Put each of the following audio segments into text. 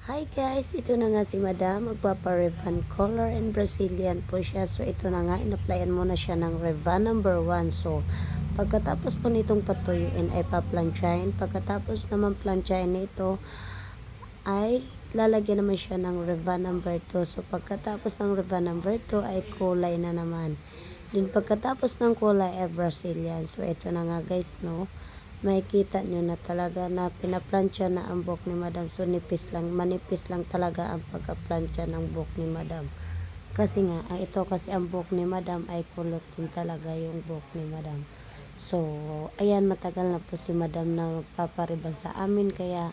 Hi guys, ito na nga si Madam, magpapa-Revan color and Brazilian po siya. So ito na nga, in-applyan mo na siya ng Revan number 1. So pagkatapos po nitong patuyuin ay paplansyahin. Pagkatapos naman plansyahin nito ay lalagyan naman siya ng Revan number 2. So pagkatapos ng Revan number 2 ay kulay na naman. Din pagkatapos ng kulay ay Brazilian. So ito na nga guys, no, makikita nyo na talaga na pinaplansya na ang buhok ni Madam. So manipis lang talaga ang pagkaplansya ng buhok ni Madam. Kasi nga, ito kasi ang buhok ni Madam ay kulot din talaga yung buhok ni Madam. So, ayan, matagal na po si Madam na nagpapariban sa amin. Kaya,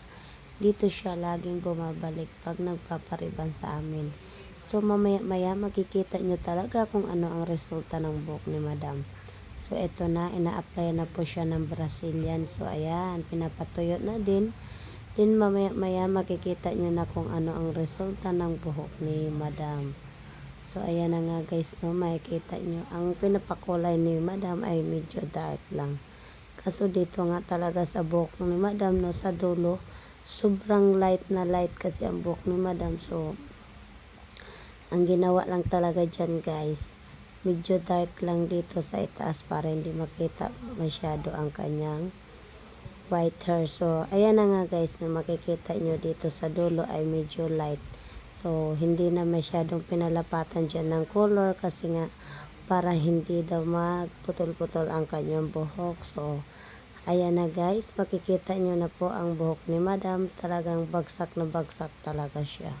dito siya laging bumabalik pag nagpapariban sa amin. So, mamaya makikita nyo talaga kung ano ang resulta ng buhok ni Madam. So, ito na, ina-apply na po siya ng Brazilian. So, ayan, pinapatuyo na din. Then, maya makikita nyo na kung ano ang resulta ng buhok ni Madam. So, ayan na nga guys, no, makikita nyo. Ang pinapakulay ni Madam ay medyo dark lang. Kaso dito nga talaga sa buhok ni Madam, no, sa dulo, sobrang light na light kasi ang buhok ni Madam. So, ang ginawa lang talaga dyan guys, medyo dark lang dito sa itaas para hindi makita masyado ang kanyang white hair. So, ayan na nga guys, na makikita nyo dito sa dulo ay medyo light. So, hindi na masyadong pinalapatan dyan ng color kasi nga para hindi daw magputol-putol ang kanyang buhok. So, ayan na guys, makikita nyo na po ang buhok ni Madam. Talagang bagsak na bagsak talaga siya.